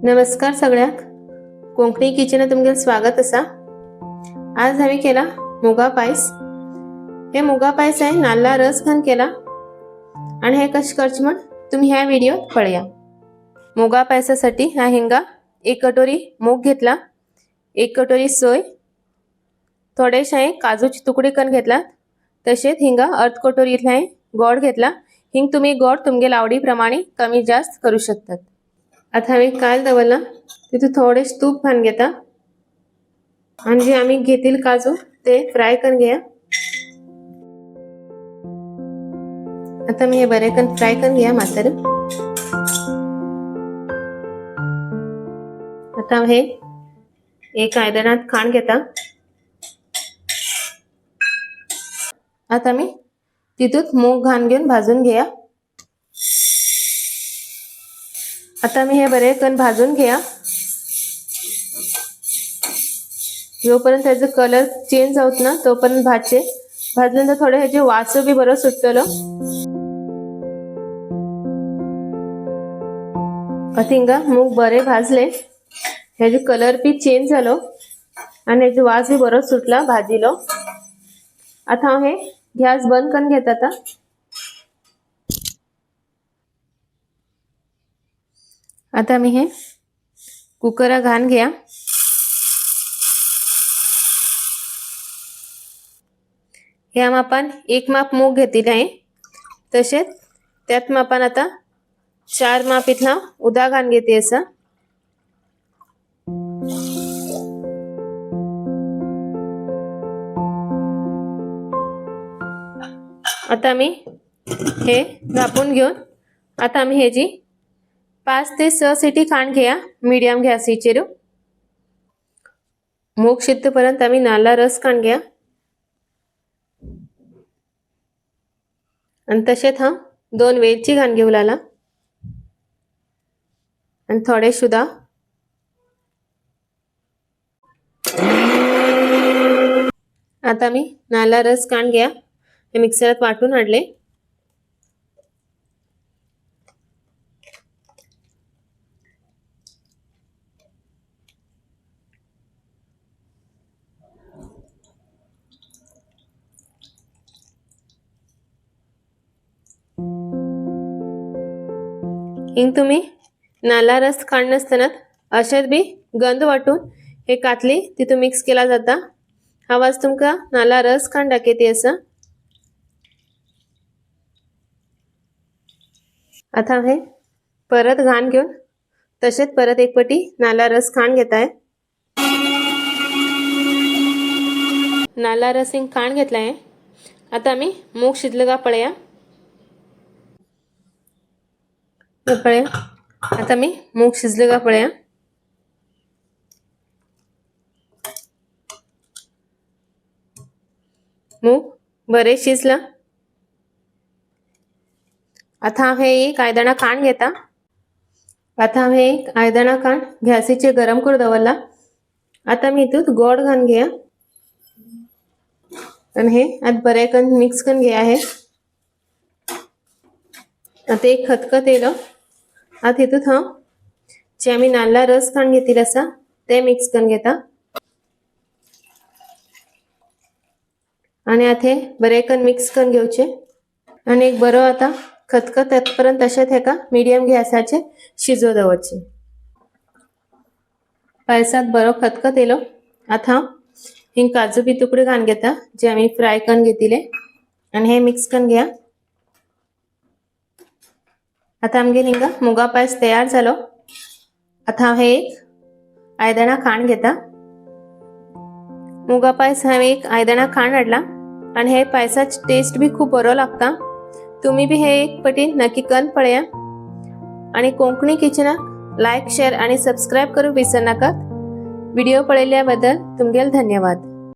नमस्कार सगळ्याक. कोंकणी किचन तुमगे स्वागत असा. आज हांवें केला मुगा पायस. हे मुगा पायस हांवें नाल्ला रस घालून केला आणि हे कशें करचें म्हण तुम्ही ह्या व्हिडिओत पळया. मुगा पायसासाठी हा हिंगा 1 कटोरी मूग घेतला, 1 कटोरी सोय, थोडेशे हांवें काजूचे तुकडे करून घेतला, तसेच हिंगा अर्ध कटोरी हांवें गोड घेतला. हिंग तुम्ही गोड तुमगे आवडी प्रमाणे कमी जास्त करू शकतात. आता हांवें कायल दवरला, तितून थोडेशे तूप घालून घेता आणि जे आम्ही घेतील काजू ते फ्राय करून घेया. आता मी हे बरे करून फ्राय करून घेया मातर. आता हे एक आयदनात खाण घेता. आता मी तितूत मूग घालून घेऊन भाजून घेया. आता मी हे बरे करून भाजून घेया. जोपर्यंत त्याचा कलर चेंज होत ना तोपर्यंत भाजचे. भाजल्यानंतर थोडे ह्याचे वास बी बरो सुटतलो. आता हिंगा मूग बरे भाजले, ह्याचे कलर बी चेंज झालो आणि ह्याचे वास बी बरो सुटला भाजीलो. आता हे गॅस बंद करून घेता. आता मी हे कुकरा घालून घ्या. ह्या मापान 1 माप मूग घेतले आहे, तसेच त्यात मापान आता 4 माप इथला उदा घालून घेते असा. आता मी हे झापून घेऊन आता आम्ही ह्याची 5 ते 6 सिटी खाण घ्या मीडियम गॅसीचेर. मूग शिजतपर्यंत आम्ही नाल्ला रस खाण घ्या. आणि तसेच हा 2 वेलची घालून घेऊ लागला आणि थोडे सुद्धा. आता मी नाल्ला रस काढून घ्या. हे मिक्सरात वाटून आणले. हिंग तुम्ही नाल्ला रस काढणं असताना अशात बी गंध वाटून हे कातली तिथून मिक्स केला जाता. आवाज तुमका नाल्ला रस खाण दाखयते असा. आता हे परत घाण घेऊन तसेच परत एक पटी नाल्ला रस खाण घेताय. नाल्ला रस हिंग खाण घेतलाय. आता मी मूग शिजलं का पळया. आता मी मूग शिजले का पळया. मूग बरे शिजला. आता हे एक आयदना खाण घेता. आता हे एक आयदना खाण गॅसीचे गरम करून दवरला. आता मी इथून गोड घालून घ्या आणि हे आता बरे करून मिक्स करून घ्या. हे आता एक खतखत येलो. आता इथून हा जे आम्ही नाल्ला रस खाण घेतली असा ते मिक्स करून घेता आणि आता हे बरे करून मिक्स करून घेऊचे आणि एक बरो आता खतखत येतपर्यंत तसेच हे का मीडियम गॅसाचे शिजव दवरचे. पायसात बरो खतखत येलो. आता हिंग काजू बी तुकडे घालून घेता जे आम्ही फ्राय करून घेतले आणि हे मिक्स करून घ्या. आता आमगे हिंगा मुगा पायस तयार झालो. आता हे एक आयदना खाण घेता. मुगा पायस हांवें एक आयदना खाण हाडला आणि हे पायसाची टेस्ट बी खूप बरो लागता. तुम्ही बी हे एक पटी नक्की करून पळया आणि कोंकणी किचनाक लाईक शेअर आणि सबस्क्राईब करू विसरू नका. व्हिडिओ पळयल्याबद्दल तुमगेल धन्यवाद.